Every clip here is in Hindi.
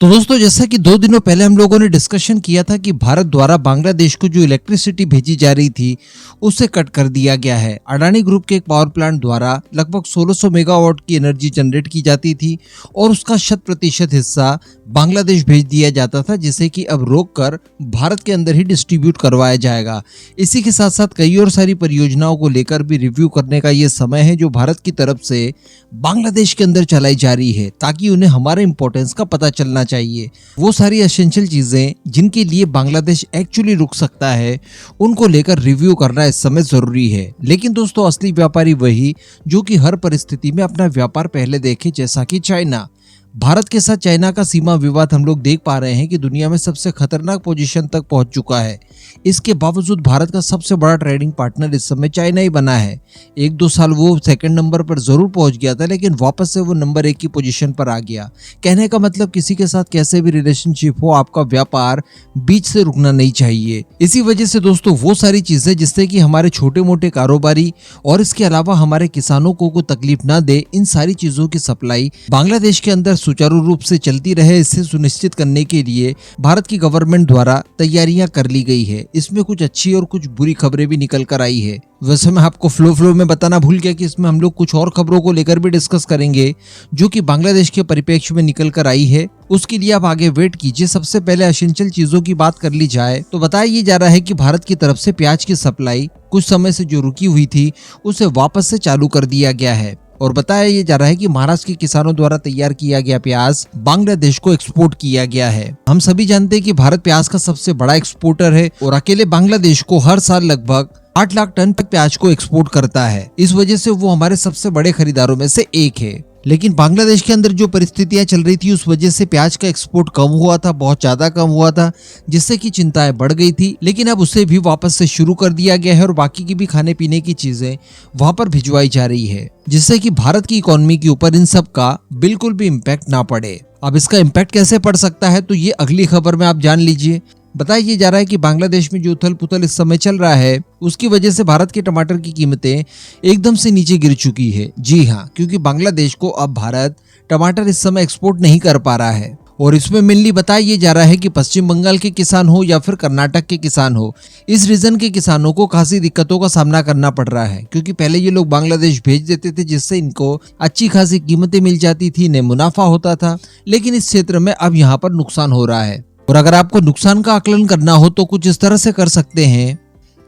तो दोस्तों, जैसा कि 2 दिनों पहले हम लोगों ने डिस्कशन किया था कि भारत द्वारा बांग्लादेश को जो इलेक्ट्रिसिटी भेजी जा रही थी उसे कट कर दिया गया है। अडानी ग्रुप के एक पावर प्लांट द्वारा लगभग 1600 मेगावाट की एनर्जी जनरेट की जाती थी और उसका 100% हिस्सा बांग्लादेश भेज दिया जाता था, जिसे कि अब रोक कर भारत के अंदर ही डिस्ट्रीब्यूट करवाया जाएगा। इसी के साथ साथ कई और सारी परियोजनाओं को लेकर भी रिव्यू करने का ये समय है जो भारत की तरफ से बांग्लादेश के अंदर चलाई जा रही है, ताकि उन्हें हमारे इंपॉर्टेंस का पता चलना चाहिए। वो सारी एसेंशियल चीजें जिनके लिए बांग्लादेश एक्चुअली रुक सकता है, उनको लेकर रिव्यू करना इस समय जरूरी है। लेकिन दोस्तों, असली व्यापारी वही जो कि हर परिस्थिति में अपना व्यापार पहले देखे, जैसा कि चाइना। भारत के साथ चाइना का सीमा विवाद हम लोग देख पा रहे हैं कि दुनिया में सबसे खतरनाक पोजीशन तक पहुंच चुका है। इसके बावजूद भारत का सबसे बड़ा ट्रेडिंग पार्टनर इस समय चाइना ही बना है। 1-2 साल वो सेकंड नंबर पर जरूर पहुंच गया था, लेकिन वापस से वो नंबर 1 की पोजीशन पर आ गया। कहने का मतलब, किसी के साथ कैसे भी रिलेशनशिप हो, आपका व्यापार बीच से रुकना नहीं चाहिए। इसी वजह से दोस्तों, वो सारी चीजें जिससे कि हमारे छोटे मोटे कारोबारी और इसके अलावा हमारे किसानों को तकलीफ ना दे, इन सारी चीजों की सप्लाई बांग्लादेश के अंदर सुचारू रूप से चलती रहे, इसे सुनिश्चित करने के लिए भारत की गवर्नमेंट द्वारा तैयारियां कर ली गई है। इसमें कुछ अच्छी और कुछ बुरी खबरें भी निकल कर आई है। वैसे मैं आपको फ्लो में बताना भूल गया कि इसमें हम लोग कुछ और खबरों को लेकर भी डिस्कस करेंगे जो कि बांग्लादेश के परिप्रेक्ष्य में निकल कर आई है। उसके लिए आप आगे वेट कीजिए। सबसे पहले एसेंशियल चीजों की बात कर ली जाए तो बताया जा रहा है कि भारत की तरफ से प्याज की सप्लाई कुछ समय से जो रुकी हुई थी उसे वापस से चालू कर दिया गया है। और बताया जा रहा है कि महाराष्ट्र के किसानों द्वारा तैयार किया गया प्याज बांग्लादेश को एक्सपोर्ट किया गया है। हम सभी जानते हैं कि भारत प्याज का सबसे बड़ा एक्सपोर्टर है और अकेले बांग्लादेश को हर साल लगभग 8 लाख टन प्याज को एक्सपोर्ट करता है। इस वजह से वो हमारे सबसे बड़े खरीदारों में से एक है। लेकिन बांग्लादेश के अंदर जो परिस्थितियां चल रही थी, उस वजह से प्याज का एक्सपोर्ट कम हुआ था, बहुत ज्यादा कम हुआ था, जिससे कि चिंताएं बढ़ गई थी। लेकिन अब उसे भी वापस से शुरू कर दिया गया है और बाकी की भी खाने पीने की चीजें वहां पर भिजवाई जा रही है, जिससे कि भारत की इकोनॉमी के ऊपर इन सब का बिल्कुल भी इम्पैक्ट ना पड़े। अब इसका इम्पैक्ट कैसे पड़ सकता है, तो ये अगली खबर में आप जान लीजिए। बताया जा रहा है कि बांग्लादेश में जो उथल पुथल इस समय चल रहा है, उसकी वजह से भारत के टमाटर की कीमतें एकदम से नीचे गिर चुकी है। जी हाँ, क्योंकि बांग्लादेश को अब भारत टमाटर इस समय एक्सपोर्ट नहीं कर पा रहा है। और इसमें मेनली बताया जा रहा है कि पश्चिम बंगाल के किसान हो या फिर कर्नाटक के किसान हो, इस रीजन के किसानों को खासी दिक्कतों का सामना करना पड़ रहा है। क्योंकि पहले ये लोग बांग्लादेश भेज देते थे, जिससे इनको अच्छी खासी कीमतें मिल जाती थी, इन्हें मुनाफा होता था। लेकिन इस क्षेत्र में अब यहाँ पर नुकसान हो रहा है। और अगर आपको नुकसान का आकलन करना हो तो कुछ इस तरह से कर सकते हैं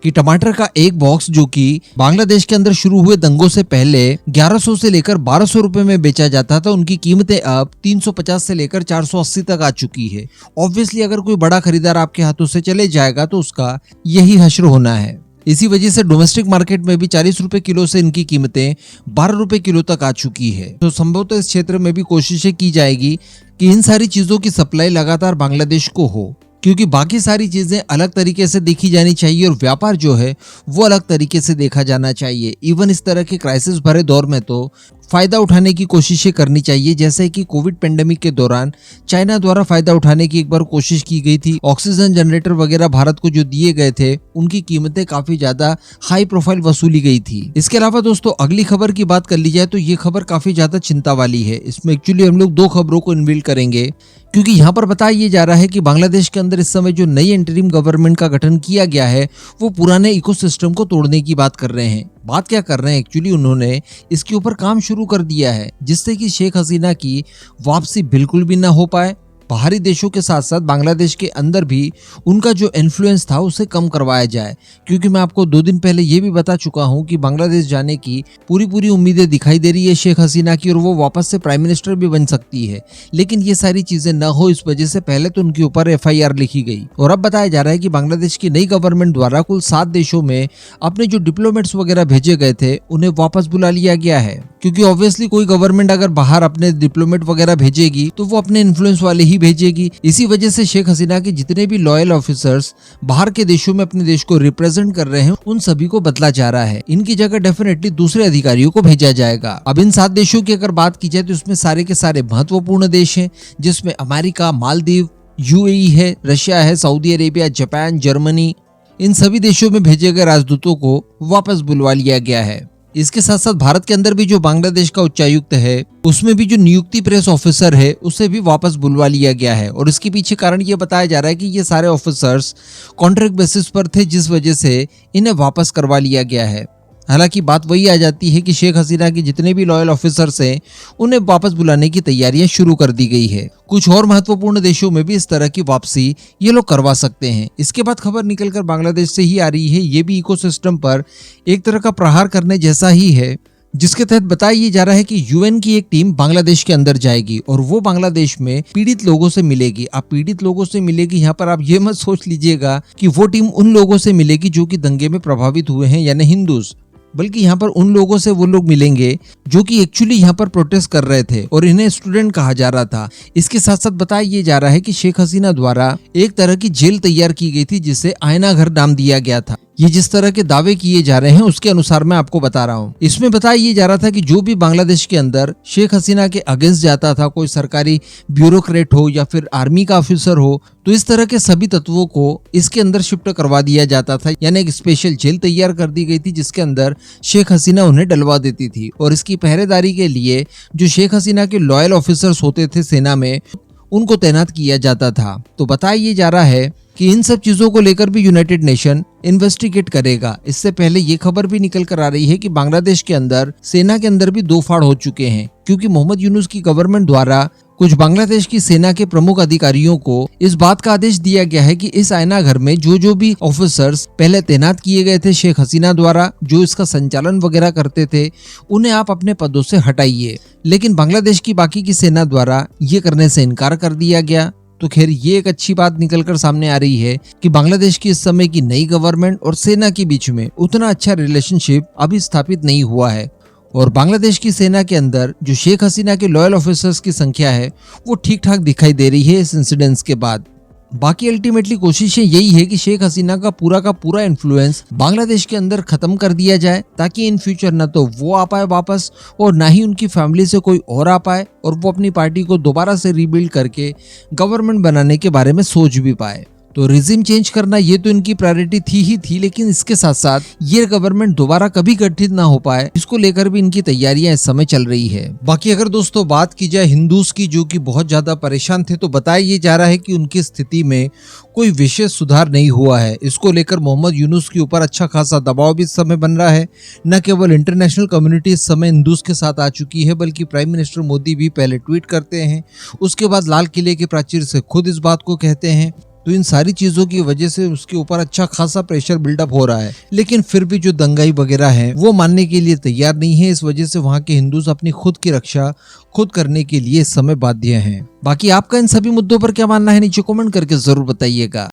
कि टमाटर का एक बॉक्स, जो कि बांग्लादेश के अंदर शुरू हुए दंगों से पहले 1100 से लेकर 1200 रुपए में बेचा जाता था, उनकी कीमतें अब 350 से लेकर 480 तक आ चुकी है। ऑब्वियसली अगर कोई बड़ा खरीदार आपके हाथों से चले जाएगा तो उसका यही हश्र होना है। इसी वजह से डोमेस्टिक मार्केट में भी 40 रुपए किलो से इनकी कीमतें 12 रुपए किलो तक आ चुकी है। तो संभवतः इस क्षेत्र में भी कोशिशें की जाएगी कि इन सारी चीजों की सप्लाई लगातार बांग्लादेश को हो, क्योंकि बाकी सारी चीजें अलग तरीके से देखी जानी चाहिए और व्यापार जो है वो अलग तरीके से देखा जाना चाहिए। इवन इस तरह के क्राइसिस भरे दौर में तो फायदा उठाने की कोशिशें करनी चाहिए, जैसे कि कोविड पेंडेमिक के दौरान चाइना द्वारा फायदा उठाने की एक बार कोशिश की गई थी। ऑक्सीजन जनरेटर वगैरह भारत को जो दिए गए थे, उनकी कीमतें काफी ज्यादा हाई प्रोफाइल वसूली गई थी। इसके अलावा दोस्तों, अगली खबर की बात कर ली जाए तो ये खबर काफी ज्यादा चिंता वाली है। इसमें एक्चुअली हम लोग 2 खबरों को इनबिल्ड करेंगे, क्योंकि यहाँ पर बताया जा रहा है कि बांग्लादेश के अंदर इस समय जो नई इंटरिम गवर्नमेंट का गठन किया गया है, वो पुराने इकोसिस्टम को तोड़ने की बात कर रहे हैं। बात क्या कर रहे हैं, एक्चुअली उन्होंने इसके ऊपर काम शुरू कर दिया है, जिससे कि शेख हसीना की वापसी बिल्कुल भी ना हो पाए। बाहरी देशों के साथ साथ बांग्लादेश के अंदर भी उनका जो इन्फ्लुएंस था उसे कम करवाया जाए। क्योंकि मैं आपको 2 दिन पहले ये भी बता चुका हूँ कि बांग्लादेश जाने की पूरी उम्मीदें दिखाई दे रही है शेख हसीना की, और वो वापस से प्राइम मिनिस्टर भी बन सकती है। लेकिन ये सारी चीजें न हो, इस वजह से पहले तो उनके ऊपर FIR लिखी गई। और अब बताया जा रहा है कि बांग्लादेश की नई गवर्नमेंट द्वारा कुल 7 देशों में अपने जो डिप्लोमेट्स वगैरह भेजे गए थे, उन्हें वापस बुला लिया गया है। क्योंकि ऑब्वियसली कोई गवर्नमेंट अगर बाहर अपने डिप्लोमेट वगैरह भेजेगी तो वो अपने इन्फ्लुएंस वाले ही भेजेगी। इसी वजह से शेख हसीना के जितने भी लॉयल ऑफिसर्स बाहर के देशों में अपने देश को रिप्रेजेंट कर रहे हैं, उन सभी को बदला जा रहा है। इनकी जगह डेफिनेटली दूसरे अधिकारियों को भेजा जाएगा। अब इन 7 देशों की अगर बात की जाए तो इसमें सारे के सारे महत्वपूर्ण देश हैं, जिसमें अमेरिका, मालदीव, UAE है, रशिया है, सऊदी अरेबिया, जापान, जर्मनी, इन सभी देशों में भेजे गए राजदूतों को वापस बुलवा लिया गया है। इसके साथ साथ भारत के अंदर भी जो बांग्लादेश का उच्चायुक्त है उसमें भी जो नियुक्ति प्रेस ऑफिसर है उसे भी वापस बुलवा लिया गया है। और इसके पीछे कारण ये बताया जा रहा है कि ये सारे ऑफिसर्स कॉन्ट्रैक्ट बेसिस पर थे, जिस वजह से इन्हें वापस करवा लिया गया है। हालांकि बात वही आ जाती है कि शेख हसीना के जितने भी लॉयल ऑफिसर्स हैं उन्हें वापस बुलाने की तैयारियां शुरू कर दी गई है। कुछ और महत्वपूर्ण देशों में भी इस तरह की वापसी ये लोग करवा सकते हैं। इसके बाद खबर निकलकर बांग्लादेश से ही आ रही है। ये भी इकोसिस्टम पर एक तरह का प्रहार करने जैसा ही है, जिसके तहत बताया ये जा रहा है कि यूएन की एक टीम बांग्लादेश के अंदर जाएगी और वो बांग्लादेश में पीड़ित लोगों से मिलेगी। अब पीड़ित लोगों से मिलेगी, यहाँ पर आप ये मत सोच लीजिएगा कि वो टीम उन लोगों से मिलेगी जो कि दंगे में प्रभावित हुए हैं यानी हिंदूज, बल्कि यहाँ पर उन लोगों से वो लोग मिलेंगे जो कि एक्चुअली यहाँ पर प्रोटेस्ट कर रहे थे और इन्हें स्टूडेंट कहा जा रहा था। इसके साथ साथ बताया ये जा रहा है कि शेख हसीना द्वारा एक तरह की जेल तैयार की गई थी जिसे आईना घर नाम दिया गया था। ये जिस तरह के दावे किए जा रहे हैं उसके अनुसार मैं आपको बता रहा हूँ। इसमें बताया ये जा रहा था कि जो भी बांग्लादेश के अंदर शेख हसीना के अगेंस्ट जाता था, कोई सरकारी ब्यूरोक्रेट हो या फिर आर्मी का ऑफिसर हो, तो इस तरह के सभी तत्वों को इसके अंदर शिफ्ट करवा दिया जाता था। यानी एक स्पेशल जेल तैयार कर दी गई थी जिसके अंदर शेख हसीना उन्हें डलवा देती थी और इसकी पहरेदारी के लिए जो शेख हसीना के लॉयल ऑफिसर्स होते थे सेना में उनको तैनात किया जाता था। तो बताया ये जा रहा है कि इन सब चीजों को लेकर भी यूनाइटेड नेशन इन्वेस्टिगेट करेगा। इससे पहले ये खबर भी निकल कर आ रही है कि बांग्लादेश के अंदर सेना के अंदर भी दो फाड़ हो चुके हैं, क्योंकि मोहम्मद यूनुस की गवर्नमेंट द्वारा कुछ बांग्लादेश की सेना के प्रमुख अधिकारियों को इस बात का आदेश दिया गया है कि इस आईना घर में जो भी ऑफिसर्स पहले तैनात किए गए थे शेख हसीना द्वारा, जो इसका संचालन वगैरह करते थे, उन्हें आप अपने पदों से हटाइए। लेकिन बांग्लादेश की बाकी की सेना द्वारा ये करने से इनकार कर दिया गया। तो खैर ये एक अच्छी बात निकलकर सामने आ रही है कि बांग्लादेश की इस समय की नई गवर्नमेंट और सेना के बीच में उतना अच्छा रिलेशनशिप अभी स्थापित नहीं हुआ है और बांग्लादेश की सेना के अंदर जो शेख हसीना के लॉयल ऑफिसर्स की संख्या है वो ठीक ठाक दिखाई दे रही है इस इंसिडेंट्स के बाद। बाकी अल्टीमेटली कोशिशें यही है कि शेख हसीना का पूरा इन्फ्लुएंस बांग्लादेश के अंदर खत्म कर दिया जाए, ताकि इन फ्यूचर न तो वो आ पाए वापस और ना ही उनकी फैमिली से कोई और आ पाए और वो अपनी पार्टी को दोबारा से रीबिल्ड करके गवर्नमेंट बनाने के बारे में सोच भी पाए। तो रिजिम चेंज करना ये तो इनकी प्रायोरिटी थी, लेकिन इसके साथ साथ ये गवर्नमेंट दोबारा कभी गठित ना हो पाए, इसको लेकर भी इनकी तैयारियां इस समय चल रही है। बाकी अगर दोस्तों बात की जाए हिंदूज की, जो कि बहुत ज्यादा परेशान थे, तो बताया ये जा रहा है कि उनकी स्थिति में कोई विशेष सुधार नहीं हुआ है। इसको लेकर मोहम्मद यूनुस के ऊपर अच्छा खासा दबाव भी इस समय बन रहा है। न केवल इंटरनेशनल कम्युनिटी इस समय हिंदूज के साथ आ चुकी है, बल्कि प्राइम मिनिस्टर मोदी भी पहले ट्वीट करते हैं, उसके बाद लाल किले के प्राचीर से खुद इस बात को कहते हैं। तो इन सारी चीजों की वजह से उसके ऊपर अच्छा खासा प्रेशर बिल्डअप हो रहा है, लेकिन फिर भी जो दंगाई वगैरह है वो मानने के लिए तैयार नहीं है। इस वजह से वहाँ के हिंदूज अपनी खुद की रक्षा खुद करने के लिए इस समय बाध्य हैं। बाकी आपका इन सभी मुद्दों पर क्या मानना है नीचे कमेंट करके जरूर बताइएगा।